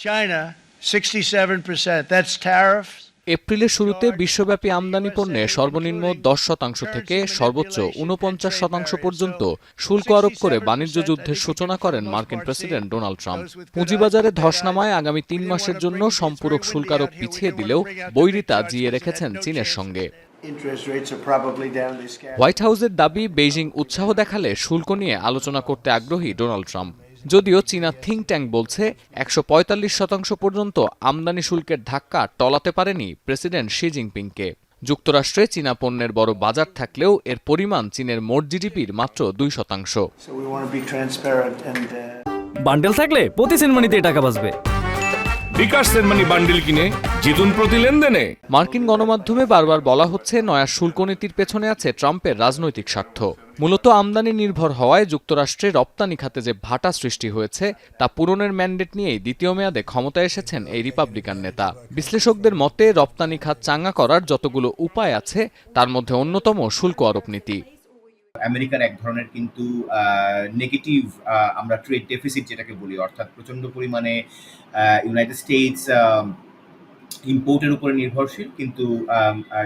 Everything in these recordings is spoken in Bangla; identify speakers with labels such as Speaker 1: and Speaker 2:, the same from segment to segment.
Speaker 1: China 67%. That's tariffs.
Speaker 2: এপ্রিলের শুরুতে বিশ্বব্যাপী আমদানি পণ্যে সর্বনিম্ন 10% থেকে সর্বোচ্চ 49% পর্যন্ত শুল্ক আরোপ করে বাণিজ্য যুদ্ধের সূচনা করেন মার্কিন প্রেসিডেন্ট ডোনাল্ড ট্রাম্প। পুঁজিবাজারে ধস নামায় আগামী 3 মাসের জন্য সম্পূরক শুল্ক আরোপ পিছিয়ে দিলেও বৈরিতা জিয়ে রেখেছেন চীনের সঙ্গে। হোয়াইট হাউসের দাবি, বেইজিং উৎসাহ দেখালে শুল্ক নিয়ে আলোচনা করতে আগ্রহী ডোনাল্ড ট্রাম্প। যদিও চীনা থিঙ্ক ট্যাঙ্ক বলছে 145% পর্যন্ত আমদানি শুল্কের ধাক্কা টলাতে পারেনি প্রেসিডেন্ট শি জিনপিংকে। যুক্তরাষ্ট্রে চীনা পণ্যের বড় বাজার থাকলেও এর পরিমাণ চীনের মোট জিডিপির মাত্র 2%।
Speaker 3: বান্ডেল থাকলে প্রতি সেনমানিতে টাকা বাঁচবে।
Speaker 4: বিকাশ সেনমানি বান্ডেল কিনে জিতুন প্রতি লেনদেনে।
Speaker 2: মার্কিন গণমাধ্যমে বারবার বলা হচ্ছে নয়া শুল্ক নীতির পেছনে আছে ট্রাম্পের রাজনৈতিক স্বার্থ। মূলত আমদানি নির্ভর হওয়ায় যুক্তরাষ্ট্রে রপ্তানি খাতে যে ভাটা সৃষ্টি হয়েছে তা পূরণের ম্যান্ডেট নিয়েই দ্বিতীয় মেয়াদে ক্ষমতায় এসেছেন এই রিপাবলিকান নেতা। বিশ্লেষকদের মতে রপ্তানি খাত চাঙ্গা করার যতগুলো উপায় আছে তার মধ্যে অন্যতম শুল্ক আরোপ নীতি।
Speaker 5: আমেরিকার এক ধরনের কিন্তু নেগেটিভ আমরা ট্রেড ডেফিসিট যেটাকে বলি, অর্থাৎ প্রচণ্ড পরিমাণে ইউনাইটেড স্টেটস ইম্পোর্টের উপরে নির্ভরশীল, কিন্তু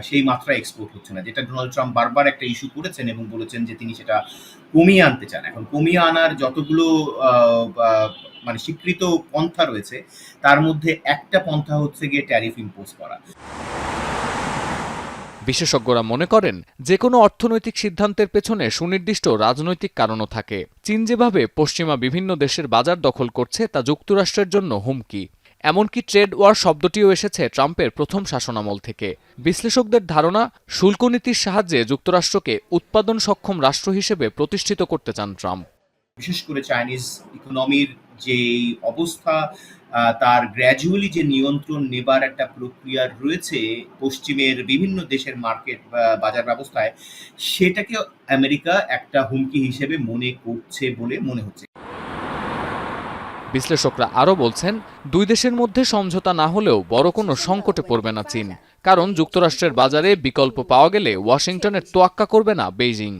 Speaker 5: সেই মাত্রা এক্সপোর্ট হচ্ছে না, যেটা ডোনাল্ড ট্রাম্প বারবার একটা ইস্যু করেছেন এবং বলেছেন যে তিনি সেটা কমিয়ে আনতে চান। এখন কমিয়ে আনার যতগুলো মানে স্বীকৃত পন্থা রয়েছে তার মধ্যে একটা পন্থা হচ্ছে গিয়ে ট্যারিফ ইম্পোজ করা।
Speaker 2: বিশেষজ্ঞরা মনে করেন যে কোনো অর্থনৈতিক সিদ্ধান্তের পেছনে সুনির্দিষ্ট রাজনৈতিক কারণও থাকে। চীন যেভাবে পশ্চিমা বিভিন্ন দেশের বাজার দখল করছে তা যুক্তরাষ্ট্রের জন্য হুমকি। এমনকি ট্রেড ওয়ার শব্দটিও এসেছে ট্রাম্পের প্রথম শাসনামল থেকে। বিশ্লেষকদের ধারণা, শুল্ক নীতির সাহায্যে যুক্তরাষ্ট্রকে উৎপাদন সক্ষম রাষ্ট্র হিসেবে প্রতিষ্ঠিত করতে চান ট্রাম্প।
Speaker 5: বিশেষ করে চাইনিজ ইকোনমির যে অবস্থা, তার গ্র্যাজুয়ালি যে নিয়ন্ত্রণ নেবার একটা প্রক্রিয়া রয়েছে পশ্চিমের বিভিন্ন দেশের মার্কেট বাজার ব্যবস্থায়, সেটাকে আমেরিকা একটা হুমকি হিসেবে মনে করছে বলে মনে হচ্ছে।
Speaker 2: বিশ্লেষকরা আরও বলছেন, দুই দেশের মধ্যে সমঝোতা না হলেও বড় কোনো সংকটে পড়বে না চীন, কারণ যুক্তরাষ্ট্রের বাজারে বিকল্প পাওয়া গেলে ওয়াশিংটনের তোয়াক্কা করবে না বেইজিং।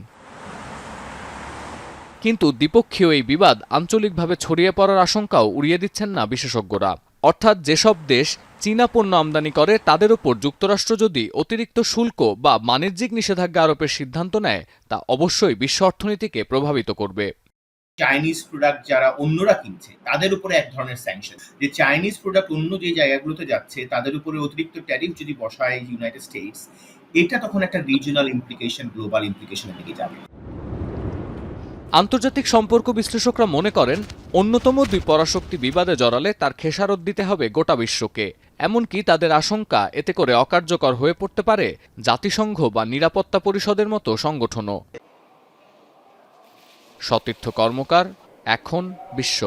Speaker 2: কিন্তু দ্বিপক্ষীয় এই বিবাদ আঞ্চলিকভাবে ছড়িয়ে পড়ার আশঙ্কাও উড়িয়ে দিচ্ছেন না বিশেষজ্ঞরা। অর্থাৎ যেসব দেশ চীনা পণ্য আমদানি করে তাদের উপর যুক্তরাষ্ট্র যদি অতিরিক্ত শুল্ক বা বাণিজ্যিক নিষেধাজ্ঞা আরোপের সিদ্ধান্ত নেয় তা অবশ্যই বিশ্ব অর্থনীতিকে প্রভাবিত করবে।
Speaker 5: চাইনিজ প্রোডাক্ট যারা অন্যরা কিনছে তাদের উপরে এক ধরনের স্যাংশন, যে চাইনিজ প্রোডাক্ট অন্য যে জায়গাগুলোতে যাচ্ছে তাদের উপরে অতিরিক্ত ট্যারিফ যদি বসায় ইউনাইটেড স্টেটস, এটা তখন একটা রিজিওনাল ইমপ্লিকেশন, গ্লোবাল ইমপ্লিকেশনের দিকে যাবে।
Speaker 2: আন্তর্জাতিক সম্পর্ক বিশ্লেষকরা মনে করেন, অন্যতম দুই পরাশক্তি বিবাদে জড়ালে তার খেসারত দিতে হবে গোটা বিশ্বকে। এমনকি তাদের আশঙ্কা, এতে করে অকার্যকর হয়ে পড়তে পারে জাতিসংঘ বা নিরাপত্তা পরিষদের মতো সংগঠনও। সতীর্থ কর্মকার, এখন বিশ্ব।